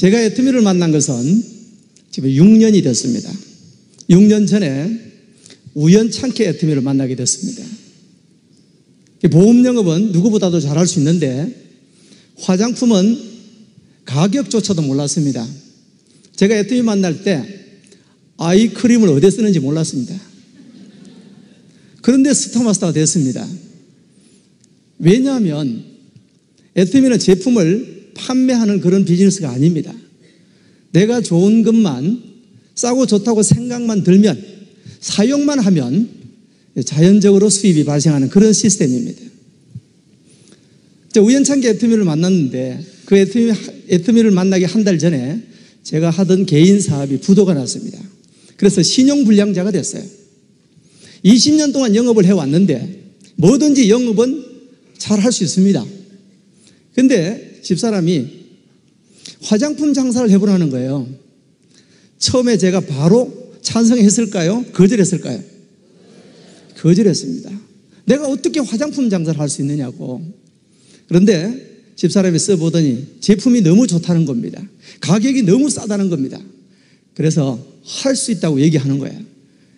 제가 애터미를 만난 것은 지금 6년이 됐습니다. 6년 전에 우연찮게 애터미를 만나게 됐습니다. 보험 영업은 누구보다도 잘할 수 있는데 화장품은 가격조차도 몰랐습니다. 제가 애터미 만날 때 아이크림을 어디에 쓰는지 몰랐습니다. 그런데 스타마스터가 됐습니다. 왜냐하면 애터미는 제품을 판매하는 그런 비즈니스가 아닙니다. 내가 좋은 것만 싸고 좋다고 생각만 들면 사용만 하면 자연적으로 수입이 발생하는 그런 시스템입니다. 우연찮게 애터미를 만났는데 그 애터미를 만나기 한 달 전에 제가 하던 개인 사업이 부도가 났습니다. 그래서 신용불량자가 됐어요. 20년 동안 영업을 해왔는데 뭐든지 영업은 잘 할 수 있습니다. 근데 집사람이 화장품 장사를 해보라는 거예요. 처음에 제가 바로 찬성했을까요? 거절했을까요? 거절했습니다. 내가 어떻게 화장품 장사를 할 수 있느냐고. 그런데 집사람이 써보더니 제품이 너무 좋다는 겁니다. 가격이 너무 싸다는 겁니다. 그래서 할 수 있다고 얘기하는 거예요.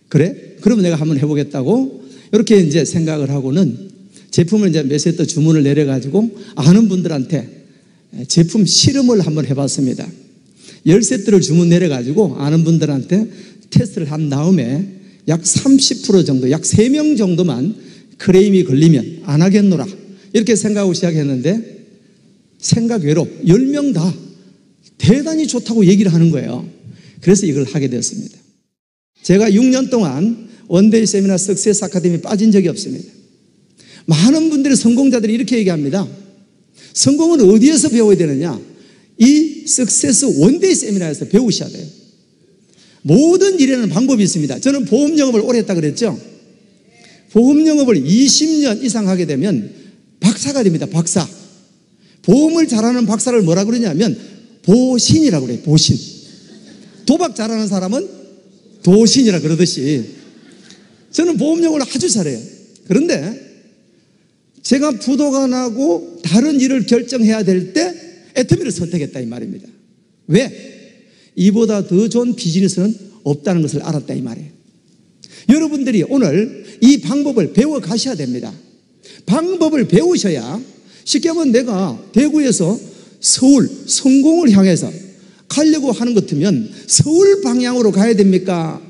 그래? 그러면 내가 한번 해보겠다고 이렇게 이제 생각을 하고는 제품을 이제 몇 세트 주문을 내려가지고 아는 분들한테 제품 실험을 한번 해봤습니다. 10세트를 주문 내려가지고 아는 분들한테 테스트를 한 다음에 약 30% 정도, 약 3명 정도만 크레임이 걸리면 안 하겠노라 이렇게 생각하고 시작했는데 생각 외로 10명 다 대단히 좋다고 얘기를 하는 거예요. 그래서 이걸 하게 되었습니다. 제가 6년 동안 원데이 세미나 석세스 아카데미에 빠진 적이 없습니다. 많은 분들이 성공자들이 이렇게 얘기합니다. 성공은 어디에서 배워야 되느냐? 이 석세스 원데이 세미나에서 배우셔야 돼요. 모든 일에는 방법이 있습니다. 저는 보험 영업을 오래 했다 그랬죠? 보험 영업을 20년 이상 하게 되면 박사가 됩니다. 박사. 보험을 잘하는 박사를 뭐라 그러냐면 보신이라고 그래요. 보신. 도박 잘하는 사람은 도신이라 그러듯이 저는 보험 영업을 아주 잘해요. 그런데 제가 부도가 나고 다른 일을 결정해야 될 때 애터미를 선택했다 이 말입니다. 왜? 이보다 더 좋은 비즈니스는 없다는 것을 알았다 이 말이에요. 여러분들이 오늘 이 방법을 배워 가셔야 됩니다. 방법을 배우셔야 쉽게 하면 내가 대구에서 서울 성공을 향해서 가려고 하는 것 같으면 서울 방향으로 가야 됩니까?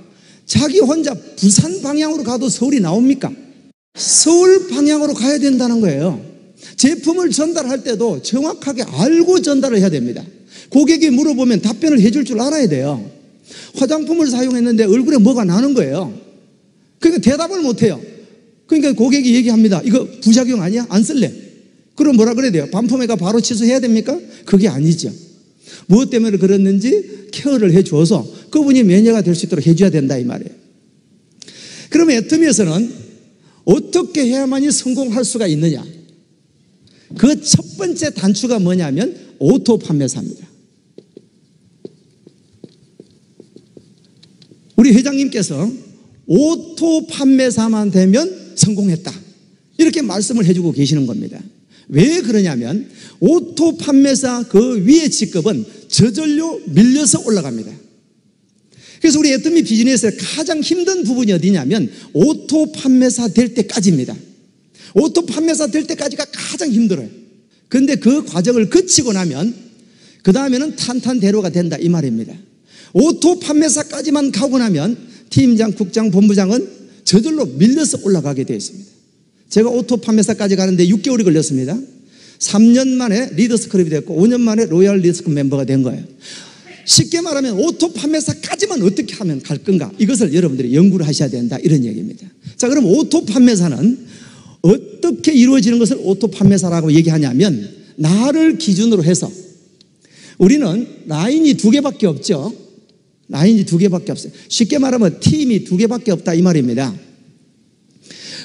자기 혼자 부산 방향으로 가도 서울이 나옵니까? 서울 방향으로 가야 된다는 거예요. 제품을 전달할 때도 정확하게 알고 전달을 해야 됩니다. 고객이 물어보면 답변을 해줄 줄 알아야 돼요. 화장품을 사용했는데 얼굴에 뭐가 나는 거예요. 그러니까 대답을 못해요. 그러니까 고객이 얘기합니다. 이거 부작용 아니야? 안 쓸래. 그럼 뭐라 그래야 돼요? 반품회가 바로 취소해야 됩니까? 그게 아니죠. 무엇 때문에 그랬는지 케어를 해줘서 그분이 매니아가 될 수 있도록 해줘야 된다 이 말이에요. 그러면 애터미에서는 어떻게 해야만이 성공할 수가 있느냐? 그 첫 번째 단추가 뭐냐면 오토 판매사입니다. 우리 회장님께서 오토 판매사만 되면 성공했다 이렇게 말씀을 해주고 계시는 겁니다. 왜 그러냐면 오토 판매사 그 위의 직급은 저절로 밀려서 올라갑니다. 그래서 우리 애터미 비즈니스의 가장 힘든 부분이 어디냐면 오토 판매사 될 때까지입니다. 오토 판매사 될 때까지가 가장 힘들어요. 그런데 그 과정을 거치고 나면 그 다음에는 탄탄대로가 된다 이 말입니다. 오토 판매사까지만 가고 나면 팀장, 국장, 본부장은 저절로 밀려서 올라가게 되어 있습니다. 제가 오토 판매사까지 가는데 6개월이 걸렸습니다. 3년 만에 리더스 클럽이 됐고 5년 만에 로얄 리더스 클럽 멤버가 된 거예요. 쉽게 말하면 오토 판매사까지만 어떻게 하면 갈 건가 이것을 여러분들이 연구를 하셔야 된다 이런 얘기입니다. 자, 그럼 오토 판매사는 어떻게 이루어지는 것을 오토 판매사라고 얘기하냐면 나를 기준으로 해서 우리는 라인이 2개밖에 없죠. 라인이 2개밖에 없어요. 쉽게 말하면 팀이 2개밖에 없다 이 말입니다.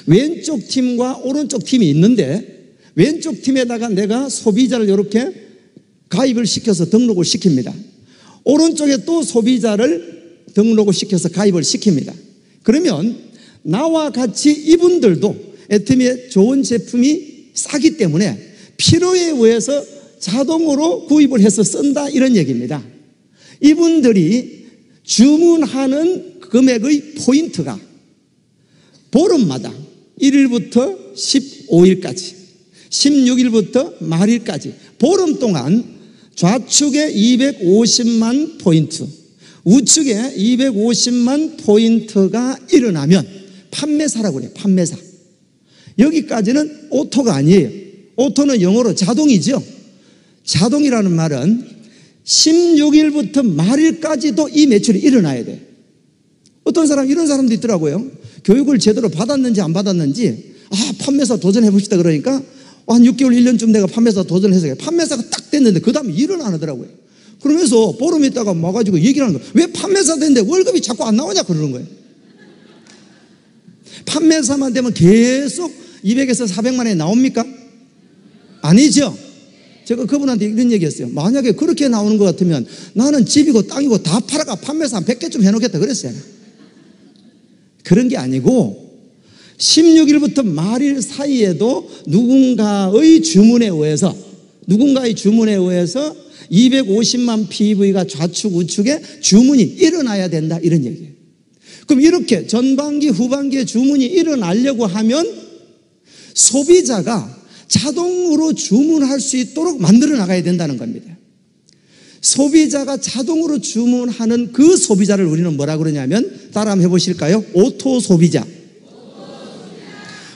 왼쪽 팀과 오른쪽 팀이 있는데 왼쪽 팀에다가 내가 소비자를 이렇게 가입을 시켜서 등록을 시킵니다. 오른쪽에 또 소비자를 등록을 시켜서 가입을 시킵니다. 그러면 나와 같이 이분들도 애터미의 좋은 제품이 싸기 때문에 필요에 의해서 자동으로 구입을 해서 쓴다 이런 얘기입니다. 이분들이 주문하는 금액의 포인트가 보름마다 1일부터 15일까지 16일부터 말일까지 보름 동안 좌측에 250만 포인트, 우측에 250만 포인트가 일어나면 판매사라고 그래요. 판매사. 여기까지는 오토가 아니에요. 오토는 영어로 자동이죠. 자동이라는 말은 16일부터 말일까지도 이 매출이 일어나야 돼. 어떤 사람, 이런 사람도 있더라고요. 교육을 제대로 받았는지 안 받았는지, 판매사 도전해 봅시다 그러니까 한 6개월, 1년쯤 내가 판매사 도전해서 판매사가 딱 됐는데 그 다음에 일은 안 하더라고요. 그러면서 보름 있다가 와가지고 얘기를 하는 거예요. 왜 판매사 됐는데 월급이 자꾸 안 나오냐 그러는 거예요. 판매사만 되면 계속 200에서 400만 원이 나옵니까? 아니죠. 제가 그분한테 이런 얘기했어요. 만약에 그렇게 나오는 것 같으면 나는 집이고 땅이고 다 팔아가 판매사 한 100개쯤 해놓겠다 그랬어요. 그런 게 아니고 16일부터 말일 사이에도 누군가의 주문에 의해서 250만 PV가 좌측 우측에 주문이 일어나야 된다 이런 얘기예요. 그럼 이렇게 전반기 후반기에 주문이 일어나려고 하면 소비자가 자동으로 주문할 수 있도록 만들어 나가야 된다는 겁니다. 소비자가 자동으로 주문하는 그 소비자를 우리는 뭐라 그러냐면 따라 한번 해보실까요? 오토 소비자.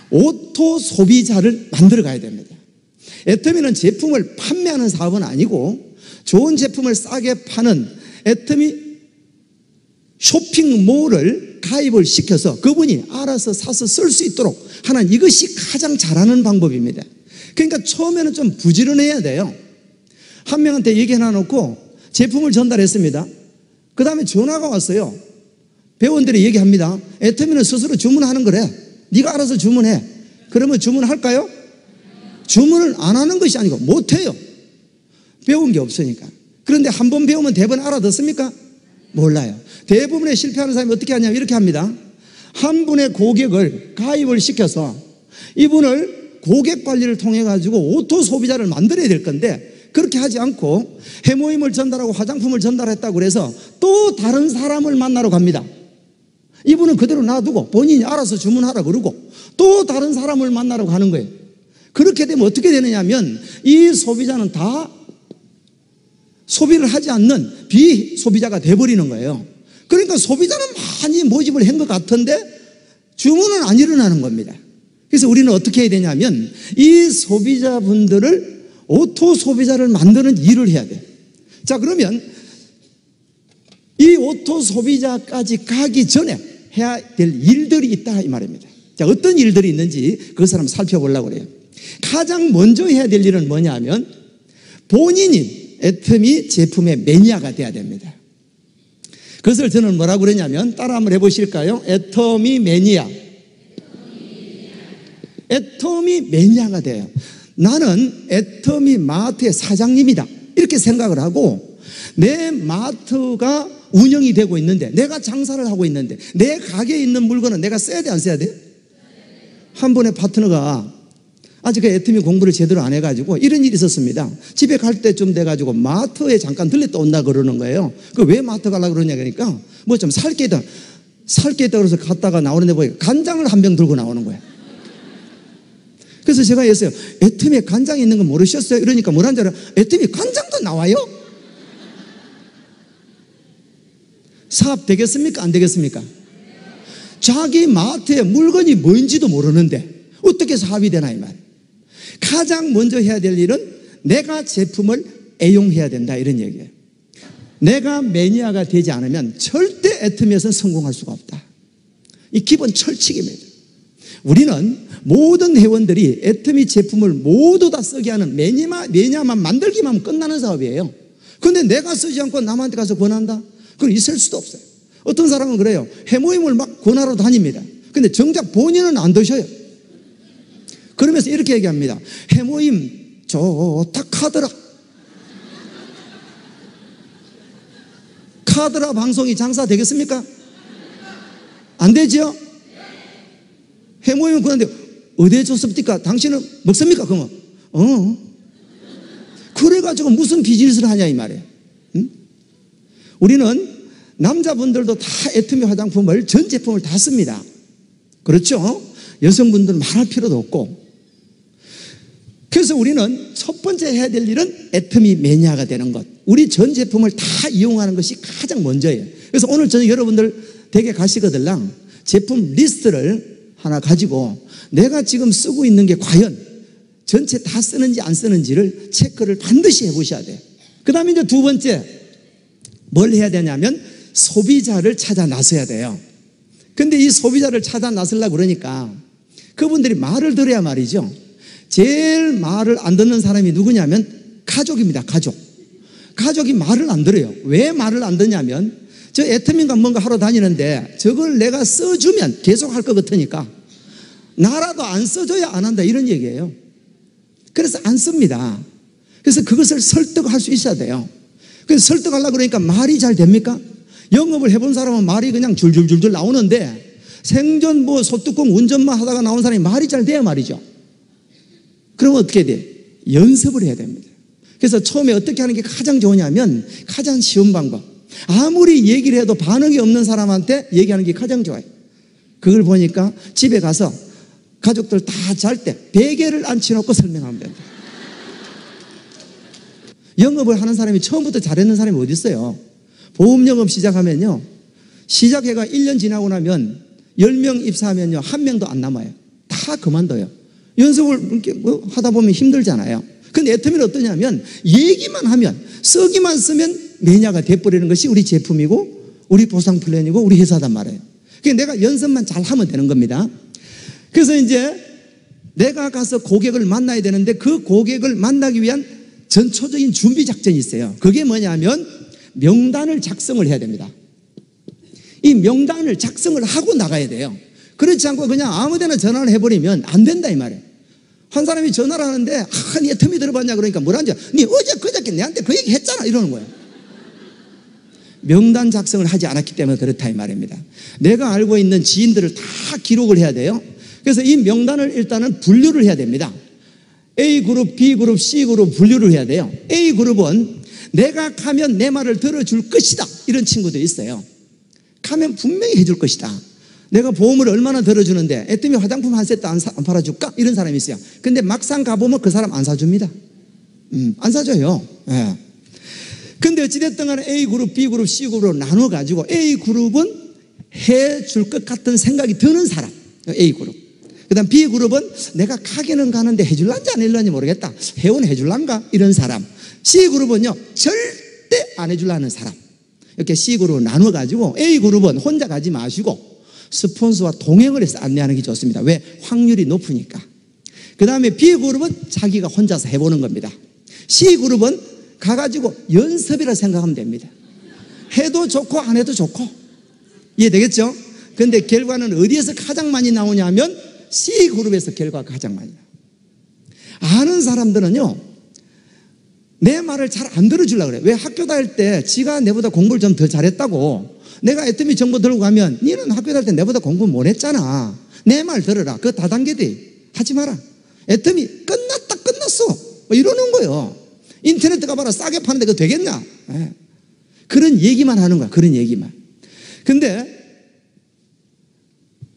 오토 소비자를 만들어 가야 됩니다. 애터미는 제품을 판매하는 사업은 아니고 좋은 제품을 싸게 파는 애터미 쇼핑몰을 가입을 시켜서 그분이 알아서 사서 쓸 수 있도록 하는 이것이 가장 잘하는 방법입니다. 그러니까 처음에는 좀 부지런해야 돼요. 한 명한테 얘기 해놔놓고 제품을 전달했습니다. 그 다음에 전화가 왔어요. 회원들이 얘기합니다. 애터미는 스스로 주문하는 거래. 네가 알아서 주문해. 그러면 주문할까요? 주문을 안 하는 것이 아니고 못해요. 배운 게 없으니까. 그런데 한 번 배우면 대부분 알아듣습니까? 몰라요. 대부분의 실패하는 사람이 어떻게 하냐면 이렇게 합니다. 한 분의 고객을 가입을 시켜서 이분을 고객 관리를 통해 가지고 오토 소비자를 만들어야 될 건데 그렇게 하지 않고 해모임을 전달하고 화장품을 전달했다고 그래서 또 다른 사람을 만나러 갑니다. 이분은 그대로 놔두고 본인이 알아서 주문하라 그러고 또 다른 사람을 만나러 가는 거예요. 그렇게 되면 어떻게 되느냐면 이 소비자는 다 소비를 하지 않는 비소비자가 돼버리는 거예요. 그러니까 소비자는 많이 모집을 한 것 같은데 주문은 안 일어나는 겁니다. 그래서 우리는 어떻게 해야 되냐면 이 소비자분들을 오토 소비자를 만드는 일을 해야 돼요. 자, 그러면 이 오토 소비자까지 가기 전에 해야 될 일들이 있다 이 말입니다. 자, 어떤 일들이 있는지 그것을 한번 살펴보려고 그래요. 가장 먼저 해야 될 일은 뭐냐면 본인이 애터미 제품의 매니아가 돼야 됩니다. 그것을 저는 뭐라고 그러냐면 따라 한번 해보실까요? 애터미 매니아. 애터미 매니아가 돼요. 나는 애터미 마트의 사장님이다 이렇게 생각을 하고 내 마트가 운영이 되고 있는데 내가 장사를 하고 있는데 내 가게에 있는 물건은 내가 써야 돼 안 써야 돼? 한 분의 파트너가 아직 그 애터미 공부를 제대로 안 해가지고 이런 일이 있었습니다. 집에 갈 때쯤 돼가지고 마트에 잠깐 들렸다 온다 그러는 거예요. 그 왜 마트 가려고 그러냐 그러니까 뭐 좀 살 게 있다 그래서 갔다가 나오는데 보니까 간장을 한 병 들고 나오는 거예요. 그래서 제가 했어요. 애터미에 간장이 있는 거 모르셨어요? 이러니까 뭐라는 줄 알아요? 애터미 간장도 나와요? 사업 되겠습니까? 안 되겠습니까? 자기 마트에 물건이 뭔지도 모르는데 어떻게 사업이 되나 이 말. 가장 먼저 해야 될 일은 내가 제품을 애용해야 된다 이런 얘기예요. 내가 매니아가 되지 않으면 절대 애터미에서는 성공할 수가 없다. 이 기본 철칙입니다. 우리는 모든 회원들이 애터미 제품을 모두 다 쓰게 하는 매니아만 만들기만 하면 끝나는 사업이에요. 그런데 내가 쓰지 않고 남한테 가서 권한다? 그건 있을 수도 없어요. 어떤 사람은 그래요. 해모임을 막 권하러 다닙니다. 근데 정작 본인은 안 드셔요. 그러면서 이렇게 얘기합니다. 해모임 좋다 카더라. 카더라 방송이 장사 되겠습니까? 안 되죠? 해모임은 그런데 어디에 줬습니까? 당신은 먹습니까? 그러면 그래가지고 무슨 비즈니스를 하냐 이 말이에요. 응? 우리는 남자분들도 다 애터미 화장품을 전 제품을 다 씁니다. 그렇죠? 여성분들은 말할 필요도 없고. 그래서 우리는 첫 번째 해야 될 일은 애터미 매니아가 되는 것. 우리 전 제품을 다 이용하는 것이 가장 먼저예요. 그래서 오늘 저는 여러분들 댁에 가시거들랑 제품 리스트를 하나 가지고 내가 지금 쓰고 있는 게 과연 전체 다 쓰는지 안 쓰는지를 체크를 반드시 해보셔야 돼요. 그 다음에 이제 두 번째 뭘 해야 되냐면 소비자를 찾아 나서야 돼요. 근데 이 소비자를 찾아 나서려고 그러니까 그분들이 말을 들어야 말이죠. 제일 말을 안 듣는 사람이 누구냐면 가족입니다. 가족이 말을 안 들어요. 왜 말을 안 듣냐면 저 애터미인가 뭔가 하러 다니는데 저걸 내가 써주면 계속 할 것 같으니까 나라도 안 써줘야 안 한다 이런 얘기예요. 그래서 안 씁니다. 그래서 그것을 설득할 수 있어야 돼요. 그래서 설득하려고 그러니까 말이 잘 됩니까? 영업을 해본 사람은 말이 그냥 줄줄줄줄 나오는데 생전 뭐 소뚜껑 운전만 하다가 나온 사람이 말이 잘 돼야 말이죠. 그러면 어떻게 돼? 연습을 해야 됩니다. 그래서 처음에 어떻게 하는 게 가장 좋으냐면 가장 쉬운 방법. 아무리 얘기를 해도 반응이 없는 사람한테 얘기하는 게 가장 좋아요. 그걸 보니까 집에 가서 가족들 다 잘 때 베개를 앉혀놓고 설명하면 됩니다. 영업을 하는 사람이 처음부터 잘했는 사람이 어디 있어요? 보험 영업 시작하면요. 시작해가 1년 지나고 나면 10명 입사하면요. 1명도 안 남아요. 다 그만둬요. 연습을 이렇게 뭐 하다 보면 힘들잖아요. 근데 애터미는 어떠냐면 얘기만 하면 쓰기만 쓰면 매니아가 돼버리는 것이 우리 제품이고 우리 보상 플랜이고 우리 회사단 말이에요. 그러니까 내가 연습만 잘 하면 되는 겁니다. 그래서 이제 내가 가서 고객을 만나야 되는데 그 고객을 만나기 위한 전초적인 준비 작전이 있어요. 그게 뭐냐면 명단을 작성을 해야 됩니다. 이 명단을 작성을 하고 나가야 돼요. 그렇지 않고 그냥 아무데나 전화를 해버리면 안 된다 이 말이에요. 한 사람이 전화를 하는데 니 애터미 들어봤냐 그러니까 뭐라는지 니 어제 그저께 내한테 그 얘기 했잖아 이러는 거예요. 명단 작성을 하지 않았기 때문에 그렇다 이 말입니다. 내가 알고 있는 지인들을 다 기록을 해야 돼요. 그래서 이 명단을 일단은 분류를 해야 됩니다. A그룹, B그룹, C그룹 분류를 해야 돼요. A그룹은 내가 가면 내 말을 들어줄 것이다 이런 친구도 있어요. 가면 분명히 해줄 것이다. 내가 보험을 얼마나 들어주는데 애터미 화장품 한 세트 안 팔아줄까? 이런 사람이 있어요. 근데 막상 가보면 그 사람 안 사줍니다. 안 사줘요. 예. 근데 어찌됐든 간에 A그룹, B그룹, C그룹으로 나눠가지고 A그룹은 해줄 것 같은 생각이 드는 사람. A그룹. 그 다음 B그룹은 내가 가게는 가는데 해줄란지 안 해줄란지 모르겠다. 회원 해줄란가? 이런 사람. C그룹은요, 절대 안 해줄라는 사람. 이렇게 C그룹으로 나눠가지고 A그룹은 혼자 가지 마시고 스폰서와 동행을 해서 안내하는 게 좋습니다. 왜? 확률이 높으니까. 그 다음에 B그룹은 자기가 혼자서 해보는 겁니다. C그룹은 가가지고 연습이라 생각하면 됩니다. 해도 좋고 안 해도 좋고. 이해되겠죠? 근데 결과는 어디에서 가장 많이 나오냐면 C그룹에서 결과가 가장 많이 나와요. 아는 사람들은요, 내 말을 잘 안 들어주려고 그래요. 왜? 학교 다닐 때 지가 내보다 공부를 좀 더 잘했다고 내가 애터미 정보 들고 가면 니는 학교 다닐 때 내보다 공부 못 했잖아. 내 말 들어라. 그거 다단계돼. 하지 마라. 애터미 끝났다 끝났어. 뭐 이러는 거예요. 인터넷 가봐라. 싸게 파는데 그거 되겠냐? 네. 그런 얘기만 하는 거야. 그런 얘기만. 근데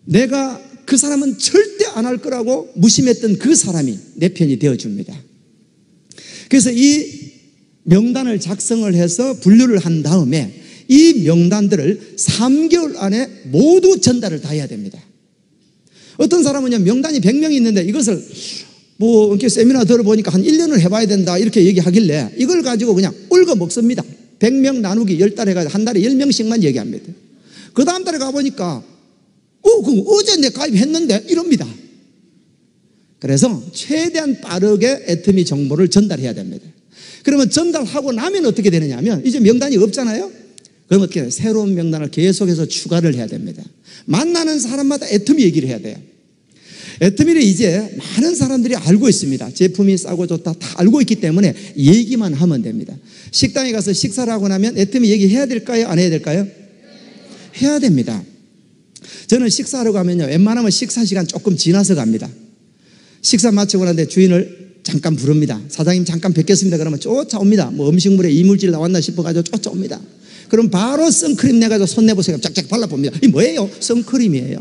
내가 그 사람은 절대 안 할 거라고 무심했던 그 사람이 내 편이 되어줍니다. 그래서 이 명단을 작성을 해서 분류를 한 다음에 이 명단들을 3개월 안에 모두 전달을 다 해야 됩니다. 어떤 사람은요, 명단이 100명이 있는데 이것을 뭐 이렇게 세미나 들어보니까 한 1년을 해봐야 된다 이렇게 얘기하길래 이걸 가지고 그냥 울고 먹습니다. 100명 나누기 10달 해가지고 한 달에 10명씩만 얘기합니다. 그 다음 달에 가보니까 그럼 어제 내 가입했는데 이럽니다. 그래서 최대한 빠르게 애터미 정보를 전달해야 됩니다. 그러면 전달하고 나면 어떻게 되느냐 하면 이제 명단이 없잖아요. 그럼 어떻게 해요? 새로운 명단을 계속해서 추가를 해야 됩니다. 만나는 사람마다 애터미 얘기를 해야 돼요. 애터미를 이제 많은 사람들이 알고 있습니다. 제품이 싸고 좋다 다 알고 있기 때문에 얘기만 하면 됩니다. 식당에 가서 식사를 하고 나면 애터미 얘기해야 될까요? 안 해야 될까요? 해야 됩니다. 저는 식사하러 가면요, 웬만하면 식사 시간 조금 지나서 갑니다. 식사 마치고 나는데 주인을 잠깐 부릅니다. 사장님 잠깐 뵙겠습니다. 그러면 쫓아옵니다. 뭐 음식물에 이물질 나왔나 싶어가지고 쫓아옵니다. 그럼 바로 선크림 내가지고 손 내보세요. 쫙쫙 발라봅니다. 이 뭐예요? 선크림이에요.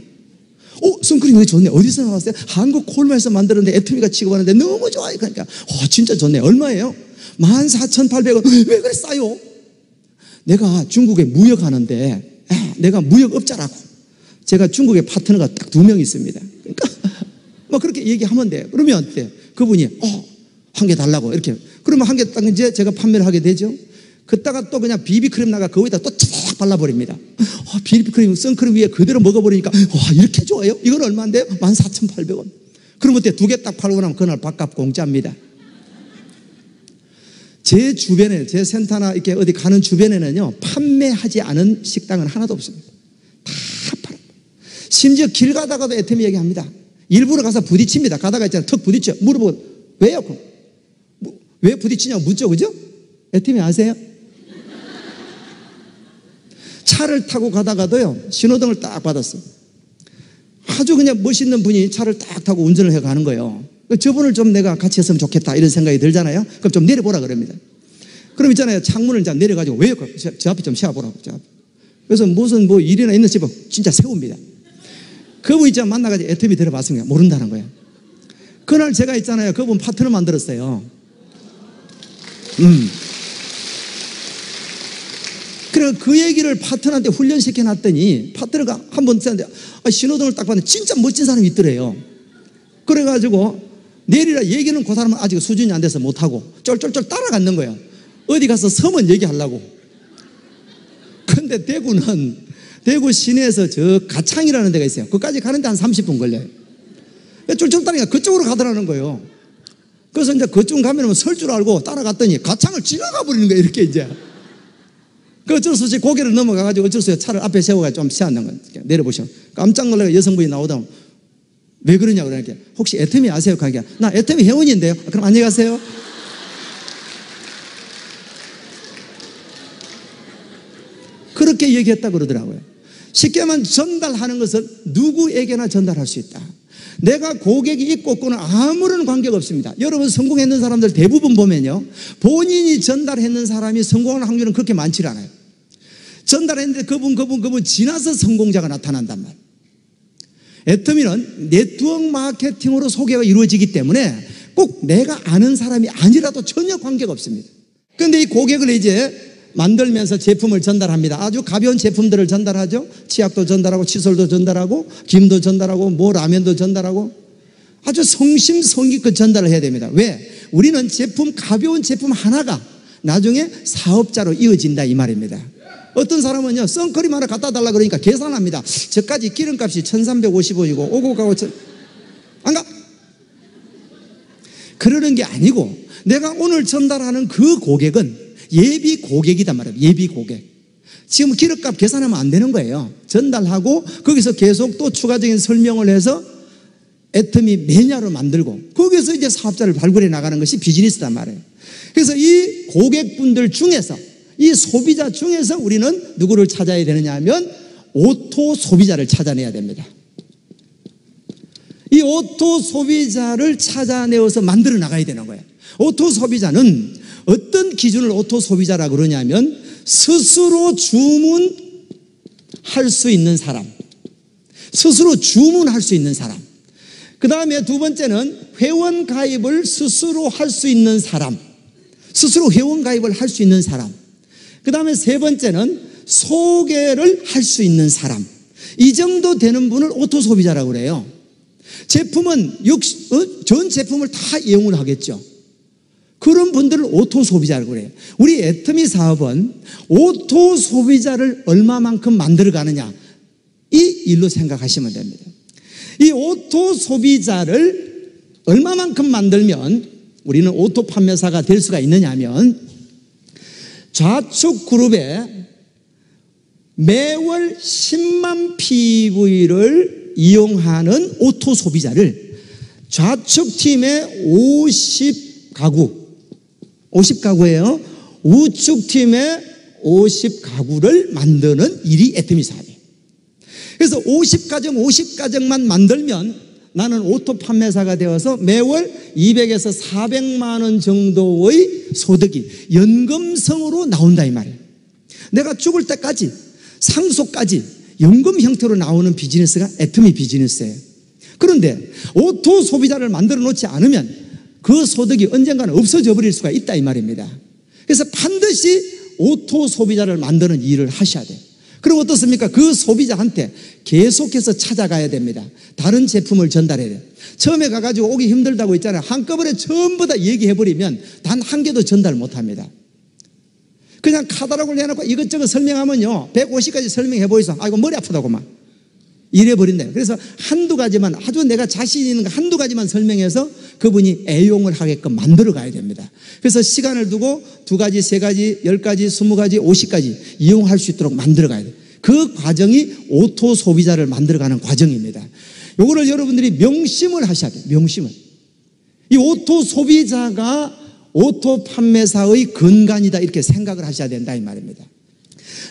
선크림 왜 좋네. 어디서 나왔어요? 한국 콜마에서 만들었는데 애터미가 취급하는데 너무 좋아요. 그러니까 진짜 좋네. 얼마예요? 14,800원. 왜 그래 싸요? 내가 중국에 무역하는데 내가 무역업자라고. 제가 중국에 파트너가 딱 2명 있습니다. 그러니까 뭐 그렇게 얘기하면 돼요. 그러면 어때? 그분이 한 개 달라고 이렇게. 그러면 한 개 딱 이제 제가 판매를 하게 되죠. 그따가 또 그냥 비비크림 나가 거기다 또 쫙 발라버립니다. 비비크림, 선크림 위에 그대로 먹어버리니까 이렇게 좋아요? 이건 얼마인데요? 14,800원. 그러면 어때? 2개 딱 팔고 나면 그날 밥값 공짜입니다. 제 주변에, 제 센터나 이렇게 어디 가는 주변에는요, 판매하지 않은 식당은 하나도 없습니다. 다 팔아요. 심지어 길 가다가도 애터미 얘기합니다. 일부러 가서 부딪힙니다. 가다가 있잖아요. 턱 부딪혀. 물어보고, 왜요? 왜 부딪히냐고 묻죠. 그죠? 애터미 아세요? 차를 타고 가다가도요, 신호등을 딱 받았어요. 아주 그냥 멋있는 분이 차를 딱 타고 운전을 해 가는 거예요. 저분을 좀 내가 같이 했으면 좋겠다 이런 생각이 들잖아요. 그럼 좀 내려보라 그럽니다. 그럼 있잖아요. 창문을 이제 내려가지고 왜요? 저 앞에 좀 세워보라고. 그래서 무슨 뭐 일이나 있는 집은 진짜 세웁니다. 그분 있잖아요. 만나가지고 애터미 들어봤습니다. 모른다는 거예요. 그날 제가 있잖아요. 그분 파트너 만들었어요. 그래서 그 얘기를 파트너한테 훈련시켜 놨더니 파트너가 한번 쓰는데 신호등을 딱 봤는데 진짜 멋진 사람이 있더래요. 그래가지고 내리라 얘기는 그 사람은 아직 수준이 안 돼서 못하고 쫄쫄쫄 따라갔는 거예요. 어디 가서 서면 얘기하려고. 근데 대구 시내에서 저 가창이라는 데가 있어요. 그까지 가는데 한 30분 걸려요. 쫄쫄 따라니까 그쪽으로 가더라는 거예요. 그래서 이제 그쪽 가면 설 줄 알고 따라갔더니 가창을 지나가 버리는 거예요. 이렇게 이제. 그 어쩔 수 없이 고개를 넘어가가지고 어쩔 수 없이 차를 앞에 세워가지고 좀 세웠는 거예요. 내려보시면. 깜짝 놀라서 여성분이 나오다 왜 그러냐고 그러니까 혹시 애터미 아세요? 그러니까 나 애터미 회원인데요. 그럼 안녕히 가세요. 그렇게 얘기했다 그러더라고요. 쉽게 말하면 전달하는 것은 누구에게나 전달할 수 있다. 내가 고객이 있고 없고는 아무런 관계가 없습니다. 여러분 성공했는 사람들 대부분 보면요, 본인이 전달했는 사람이 성공하는 확률은 그렇게 많지 않아요. 전달했는데 그분 지나서 성공자가 나타난단 말이에요. 애터미는 네트워크 마케팅으로 소개가 이루어지기 때문에 꼭 내가 아는 사람이 아니라도 전혀 관계가 없습니다. 그런데 이 고객을 이제 만들면서 제품을 전달합니다. 아주 가벼운 제품들을 전달하죠. 치약도 전달하고 칫솔도 전달하고 김도 전달하고 뭐 라면도 전달하고 아주 성심성의껏 전달을 해야 됩니다. 왜? 우리는 가벼운 제품 하나가 나중에 사업자로 이어진다 이 말입니다. 어떤 사람은요, 선크림 하나 갖다 달라 그러니까 계산합니다. 저까지 기름값이 1,350원이고 오고 가고 안 가? 그러는 게 아니고 내가 오늘 전달하는 그 고객은 예비 고객이단 말이에요. 예비 고객. 지금 기름값 계산하면 안 되는 거예요. 전달하고 거기서 계속 또 추가적인 설명을 해서 애터미 매니아로 만들고 거기서 이제 사업자를 발굴해 나가는 것이 비즈니스단 말이에요. 그래서 이 고객분들 중에서 이 소비자 중에서 우리는 누구를 찾아야 되느냐 하면 오토 소비자를 찾아내야 됩니다. 이 오토 소비자를 찾아내어서 만들어 나가야 되는 거예요. 오토 소비자는 어떤 기준을 오토 소비자라고 그러냐면 스스로 주문할 수 있는 사람, 스스로 주문할 수 있는 사람. 그 다음에 두 번째는 회원 가입을 스스로 할 수 있는 사람, 스스로 회원 가입을 할 수 있는 사람. 그 다음에 세 번째는 소개를 할 수 있는 사람. 이 정도 되는 분을 오토 소비자라고 그래요. 제품은 전 제품을 다 이용을 하겠죠. 그런 분들을 오토 소비자라고 그래요. 우리 애터미 사업은 오토 소비자를 얼마만큼 만들어 가느냐, 이 일로 생각하시면 됩니다. 이 오토 소비자를 얼마만큼 만들면 우리는 오토 판매사가 될 수가 있느냐 하면 좌측 그룹에 매월 10만 PV를 이용하는 오토 소비자를 좌측 팀의 50가구예요. 우측 팀의 50가구를 만드는 일이 애터미 사업이에요. 그래서 50가정만 만들면 나는 오토 판매사가 되어서 매월 200에서 400만 원 정도의 소득이 연금성으로 나온다 이 말이에요. 내가 죽을 때까지 상속까지 연금 형태로 나오는 비즈니스가 애터미 비즈니스예요. 그런데 오토 소비자를 만들어 놓지 않으면 그 소득이 언젠가는 없어져 버릴 수가 있다 이 말입니다. 그래서 반드시 오토 소비자를 만드는 일을 하셔야 돼요. 그럼 어떻습니까? 그 소비자한테 계속해서 찾아가야 됩니다. 다른 제품을 전달해야 돼요. 처음에 가가지고 오기 힘들다고 있잖아요. 한꺼번에 전부 다 얘기해버리면 단 한 개도 전달 못합니다. 그냥 카탈로그를 내놓고 이것저것 설명하면요 150가지 설명해 보이소. 아이고 머리 아프다고 막 이래버린대요. 그래서 한두 가지만, 아주 내가 자신 있는 거 한두 가지만 설명해서 그분이 애용을 하게끔 만들어 가야 됩니다. 그래서 시간을 두고 2가지, 3가지, 10가지, 20가지, 50가지 이용할 수 있도록 만들어 가야 돼요. 그 과정이 오토 소비자를 만들어가는 과정입니다. 요거를 여러분들이 명심을 하셔야 돼요. 명심을. 이 오토 소비자가 오토 판매사의 근간이다 이렇게 생각을 하셔야 된다 이 말입니다.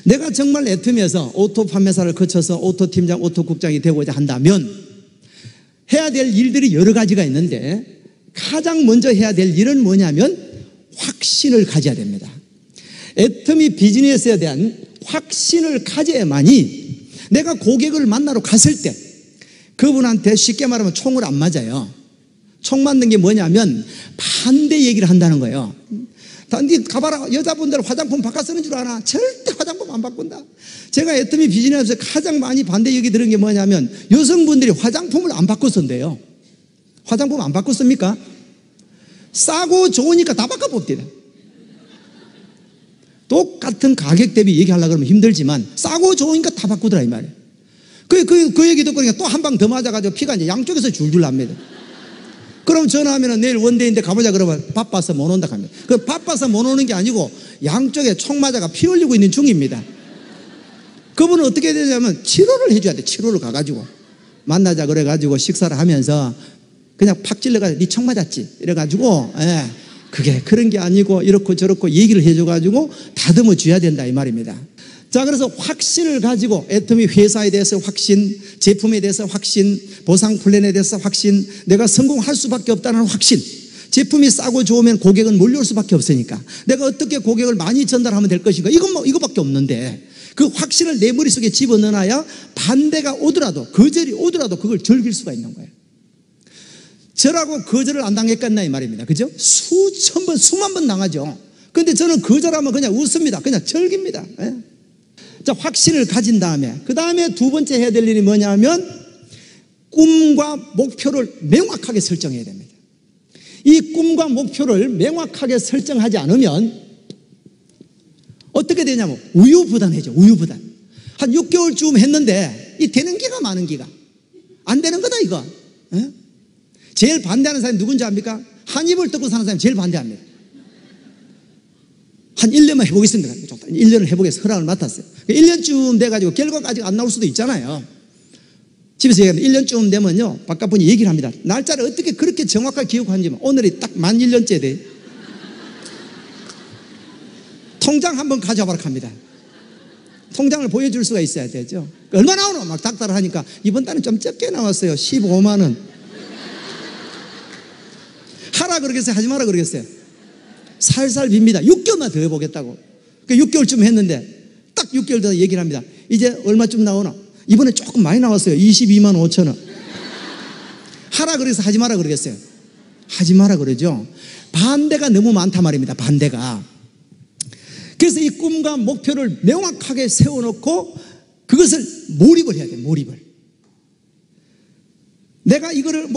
내가 정말 애터미에서 오토 판매사를 거쳐서 오토 팀장, 오토 국장이 되고자 한다면 해야 될 일들이 여러 가지가 있는데 가장 먼저 해야 될 일은 뭐냐면 확신을 가져야 됩니다. 애터미 비즈니스에 대한 확신을 가져야만이 내가 고객을 만나러 갔을 때 그분한테 쉽게 말하면 총을 안 맞아요. 총 맞는 게 뭐냐면 반대 얘기를 한다는 거예요. 니 가봐라, 여자분들 화장품 바꿔 쓰는 줄 아나? 절대 화장품 안 바꾼다. 제가 애터미 비즈니스에서 가장 많이 반대 얘기 들은 게 뭐냐면 여성분들이 화장품을 안 바꿔 쓴대요. 화장품 안 바꿔 씁니까? 싸고 좋으니까 다 바꿔 봅니다. 똑같은 가격 대비 얘기하려고 그러면 힘들지만 싸고 좋으니까 다 바꾸더라 이 말이에요. 그 얘기 듣고 또 한 방 더 맞아가지고 피가 이제 양쪽에서 줄줄 납니다. 그럼 전화하면 내일 원데이인데 가보자 그러면 바빠서 못 온다 합니다. 그 바빠서 못 오는 게 아니고 양쪽에 총 맞아가 피 흘리고 있는 중입니다. 그분은 어떻게 되냐면 치료를 해줘야 돼. 치료를 가가지고 만나자 그래가지고 식사를 하면서 그냥 팍 찔러가지고 니 총 맞았지 이래가지고 그게 그런 게 아니고 이렇고 저렇고 얘기를 해줘가지고 다듬어 줘야 된다 이 말입니다. 자, 그래서 확신을 가지고 애터미 회사에 대해서 확신, 제품에 대해서 확신, 보상 플랜에 대해서 확신, 내가 성공할 수밖에 없다는 확신. 제품이 싸고 좋으면 고객은 몰려올 수밖에 없으니까 내가 어떻게 고객을 많이 전달하면 될 것인가, 이거밖에 없는데 그 확신을 내 머릿속에 집어넣어놔야 반대가 오더라도, 거절이 오더라도 그걸 즐길 수가 있는 거예요. 저라고 거절을 안 당했겠나 이 말입니다. 그죠? 수천 번, 수만 번 당하죠. 근데 저는 거절하면 그냥 웃습니다. 그냥 즐깁니다. 자, 확신을 가진 다음에 그 다음에 두 번째 해야 될 일이 뭐냐면 꿈과 목표를 명확하게 설정해야 됩니다. 이 꿈과 목표를 명확하게 설정하지 않으면 어떻게 되냐면 우유부단해져. 우유부단. 한 6개월쯤 했는데 이 되는 기가 많은 기가 안 되는 거다 이거. 제일 반대하는 사람이 누군지 압니까? 한 입을 뜯고 사는 사람이 제일 반대합니다. 한 1년만 해보겠습니다. 1년을 해보겠습니다. 허락을 맡았어요. 1년쯤 돼가지고 결과가 아직 안 나올 수도 있잖아요. 집에서 얘기하면 1년쯤 되면요 바깥분이 얘기를 합니다. 날짜를 어떻게 그렇게 정확하게 기억하는지. 오늘이 딱 만 1년째 돼. 통장 한번 가져와라 합니다. 통장을 보여줄 수가 있어야 되죠. 얼마 나오노? 막 닥달을 하니까 이번 달은 좀 적게 나왔어요. 15만 원. 하라 그러겠어요? 하지 마라 그러겠어요? 살살 빕니다. 6개월만 더 해보겠다고. 6개월쯤 했는데 딱 6개월 더 얘기를 합니다. 이제 얼마쯤 나오나? 이번에 조금 많이 나왔어요. 22만 5천 원. 하라 그래서 하지 마라 그러겠어요? 하지 마라 그러죠. 반대가 너무 많단 말입니다. 반대가. 그래서 이 꿈과 목표를 명확하게 세워놓고 그것을 몰입을 해야 돼요. 몰입을. 내가 이거를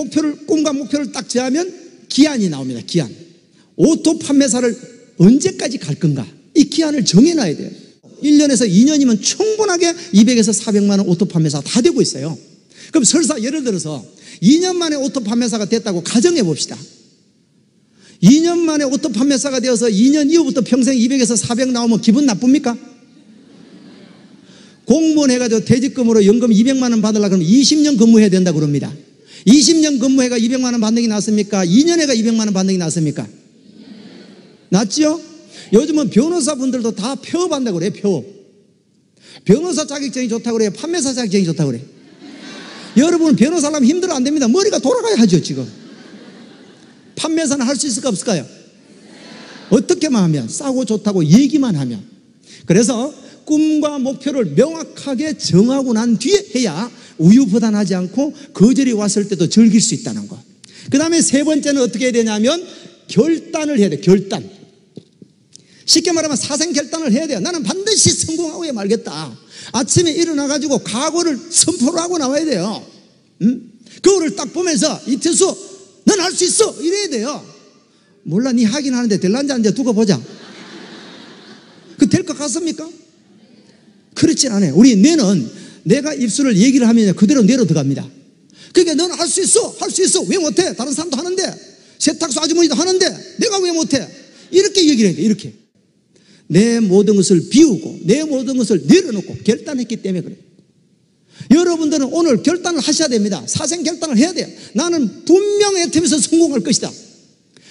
꿈과 목표를 딱 정하면 기한이 나옵니다. 기한. 오토 판매사를 언제까지 갈 건가? 이 기한을 정해놔야 돼요. 1년에서 2년이면 충분하게 200에서 400만 원 오토 판매사가 다 되고 있어요. 그럼 설사 예를 들어서 2년 만에 오토 판매사가 됐다고 가정해 봅시다. 2년 만에 오토 판매사가 되어서 2년 이후부터 평생 200에서 400 나오면 기분 나쁩니까? 공무원 해가지고 퇴직금으로 연금 200만 원 받으려고 그러면 20년 근무해야 된다고 그럽니다. 20년 근무해가 200만 원 받는 게 낫습니까? 2년 해가 200만 원 받는 게 낫습니까? 낫죠? 요즘은 변호사분들도 다 폐업한다고 그래요. 폐업. 변호사 자격증이 좋다고 그래요? 판매사 자격증이 좋다고 그래요? 여러분은 변호사라면 힘들어 안 됩니다. 머리가 돌아가야 하죠, 지금. 판매사는 할 수 있을까, 없을까요? 어떻게만 하면, 싸고 좋다고 얘기만 하면. 그래서 꿈과 목표를 명확하게 정하고 난 뒤에 해야 우유부단하지 않고 거절이 왔을 때도 즐길 수 있다는 것. 그 다음에 세 번째는 어떻게 해야 되냐면 결단을 해야 돼. 결단. 쉽게 말하면 사생결단을 해야 돼요. 나는 반드시 성공하고 말겠다. 아침에 일어나가지고 각오를 선포를 하고 나와야 돼요. 그거를 딱 보면서 이태수 넌 할 수 있어 이래야 돼요. 몰라 니 하긴 하는데 될란지 안 돼 두고 보자. 그 될 것 같습니까? 그렇진 않아요. 우리 뇌는 내가 입술을 얘기를 하면 그대로 뇌로 들어갑니다. 그러니까 너는 할 수 있어 할 수 있어 왜 못해? 다른 사람도 하는데 세탁소 아주머니도 하는데 내가 왜 못해? 이렇게 얘기를 해야 돼. 이렇게 내 모든 것을 비우고 내 모든 것을 내려놓고 결단했기 때문에 그래요. 여러분들은 오늘 결단을 하셔야 됩니다. 사생 결단을 해야 돼요. 나는 분명히 애터미에서 성공할 것이다.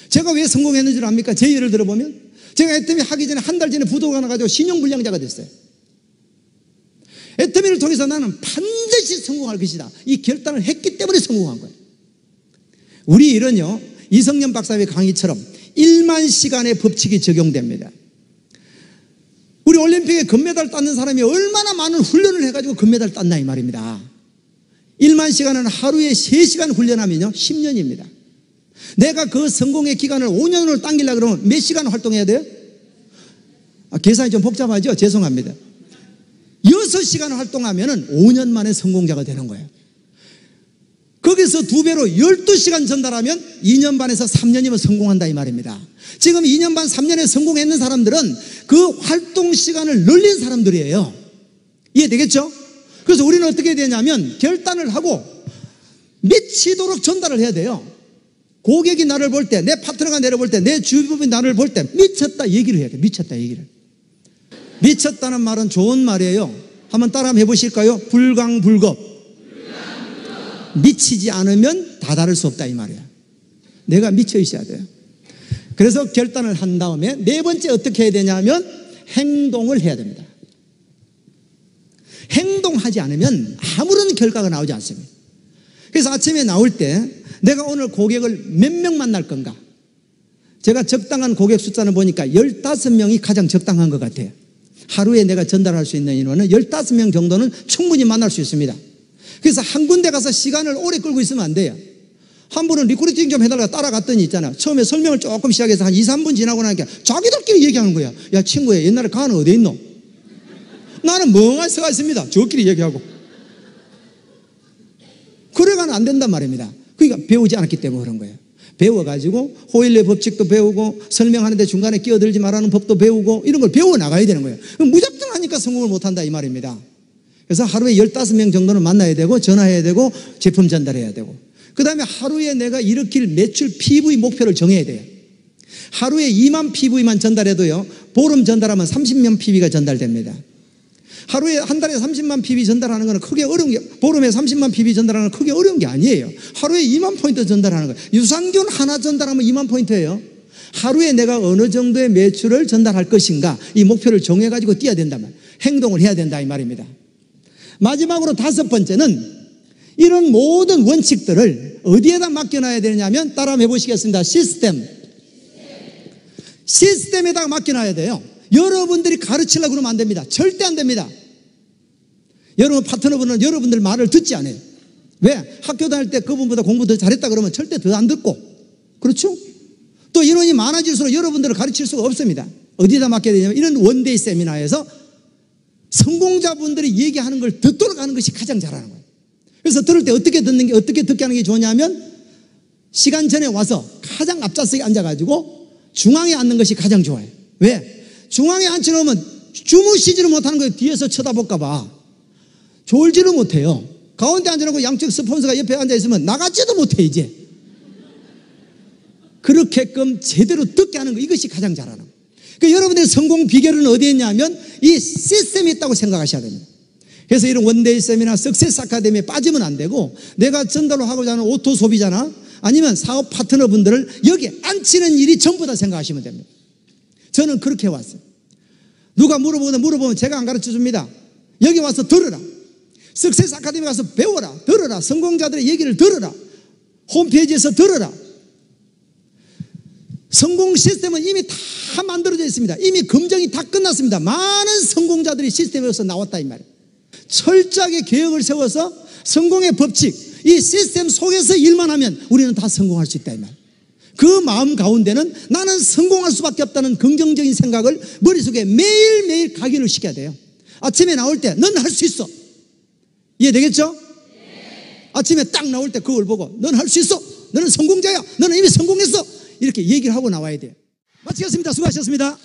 제가 왜 성공했는 줄 압니까? 제 예를 들어보면 제가 애터미 하기 전에 한 달 전에 부도가 나가지고 신용불량자가 됐어요. 애터미를 통해서 나는 반드시 성공할 것이다. 이 결단을 했기 때문에 성공한 거예요. 우리 일은요 이성년 박사의 강의처럼 1만 시간의 법칙이 적용됩니다. 우리 올림픽에 금메달 땄는 사람이 얼마나 많은 훈련을 해가지고 금메달 땄나 이 말입니다. 1만 시간은 하루에 3시간 훈련하면요 10년입니다. 내가 그 성공의 기간을 5년으로 당기려고 그러면 몇 시간 활동해야 돼요? 계산이 좀 복잡하죠? 죄송합니다. 6시간 활동하면 5년 만에 성공자가 되는 거예요. 거기서 2배로 12시간 전달하면 2년 반에서 3년이면 성공한다 이 말입니다. 지금 2년 반 3년에 성공했는 사람들은 그 활동 시간을 늘린 사람들이에요. 이해되겠죠? 그래서 우리는 어떻게 되냐면 결단을 하고 미치도록 전달을 해야 돼요. 고객이 나를 볼 때, 내 파트너가 나를 볼 때, 내 주변이 나를 볼 때 미쳤다 얘기를 해야 돼. 미쳤다 얘기를. 미쳤다는 말은 좋은 말이에요. 한번 따라 한번 해보실까요? 불광불급. 미치지 않으면 다다를 수 없다 이 말이야. 내가 미쳐 있어야 돼요. 그래서 결단을 한 다음에 네 번째 어떻게 해야 되냐면 행동을 해야 됩니다. 행동하지 않으면 아무런 결과가 나오지 않습니다. 그래서 아침에 나올 때 내가 오늘 고객을 몇 명 만날 건가? 제가 적당한 고객 숫자는 보니까 15명이 가장 적당한 것 같아요. 하루에 내가 전달할 수 있는 인원은 15명 정도는 충분히 만날 수 있습니다. 그래서 한 군데 가서 시간을 오래 끌고 있으면 안 돼요. 한 분은 리크루팅 좀 해달라고 따라갔더니 있잖아. 처음에 설명을 조금 시작해서 한 2, 3분 지나고 나니까 자기들끼리 얘기하는 거야. 야 친구야 옛날에 가는 어디 있노? 나는 멍하니 서가 있습니다. 저끼리 얘기하고. 그래가는 안 된단 말입니다. 그러니까 배우지 않았기 때문에 그런 거예요. 배워가지고 호일의 법칙도 배우고 설명하는데 중간에 끼어들지 말라는 법도 배우고 이런 걸 배워나가야 되는 거예요. 무작정 하니까 성공을 못한다 이 말입니다. 그래서 하루에 15명 정도는 만나야 되고 전화해야 되고 제품 전달해야 되고 그 다음에 하루에 내가 일으킬 매출 PV 목표를 정해야 돼요. 하루에 2만 PV만 전달해도요 보름 전달하면 30만 PV가 전달됩니다. 하루에 한 달에 30만 PV 전달하는 거는 크게 어려운 게 보름에 30만 PV 전달하는 건 크게 어려운 게 아니에요. 하루에 2만 포인트 전달하는 거예요. 유산균 하나 전달하면 2만 포인트예요. 하루에 내가 어느 정도의 매출을 전달할 것인가 이 목표를 정해가지고 뛰어야 된단 말이에요. 행동을 해야 된다 이 말입니다. 마지막으로 5번째는 이런 모든 원칙들을 어디에다 맡겨놔야 되냐면 따라 해보시겠습니다. 시스템에다가 맡겨놔야 돼요. 여러분들이 가르치려고 그러면 안 됩니다. 절대 안 됩니다. 여러분 파트너분은 여러분들 말을 듣지 않아요. 왜? 학교 다닐 때 그분보다 공부 더 잘했다 그러면 절대 더 안 듣고 그렇죠? 또 인원이 많아질수록 여러분들을 가르칠 수가 없습니다. 어디다 맡겨야 되냐면 이런 원데이 세미나에서 성공자분들이 얘기하는 걸 듣도록 하는 것이 가장 잘하는 거예요. 그래서 들을 때 어떻게 듣게 하는 게 좋냐면 시간 전에 와서 가장 앞좌석에 앉아가지고 중앙에 앉는 것이 가장 좋아요. 왜? 중앙에 앉혀놓으면 주무시지를 못하는 거예요. 뒤에서 쳐다볼까봐. 졸지를 못해요. 가운데 앉아놓고 양쪽 스폰서가 옆에 앉아있으면 나가지도 못해 이제. 그렇게끔 제대로 듣게 하는 거 이것이 가장 잘하는 거예요. 그러니까 여러분들의 성공 비결은 어디에 있냐면 이 시스템이 있다고 생각하셔야 됩니다. 그래서 이런 원데이 세미나 석세스 아카데미에 빠지면 안 되고 내가 전달로 하고자 하는 오토 소비자나 아니면 사업 파트너분들을 여기 앉히는 일이 전부 다 생각하시면 됩니다. 저는 그렇게 왔어요. 누가 물어보면 제가 안 가르쳐 줍니다. 여기 와서 들으라. 석세스 아카데미 가서 배워라, 들어라. 성공자들의 얘기를 들어라. 홈페이지에서 들어라. 성공 시스템은 이미 다 만들어져 있습니다. 이미 검증이 다 끝났습니다. 많은 성공자들이 시스템에서 나왔다 이 말이에요. 철저하게 계획을 세워서 성공의 법칙, 이 시스템 속에서 일만 하면 우리는 다 성공할 수 있다 이 말이에요. 그 마음 가운데는 나는 성공할 수밖에 없다는 긍정적인 생각을 머릿속에 매일매일 각인을 시켜야 돼요. 아침에 나올 때 넌 할 수 있어. 이해되겠죠? 아침에 딱 나올 때 그걸 보고 넌 할 수 있어. 너는 성공자야. 너는 이미 성공했어. 이렇게 얘기를 하고 나와야 돼요. 마치겠습니다. 수고하셨습니다.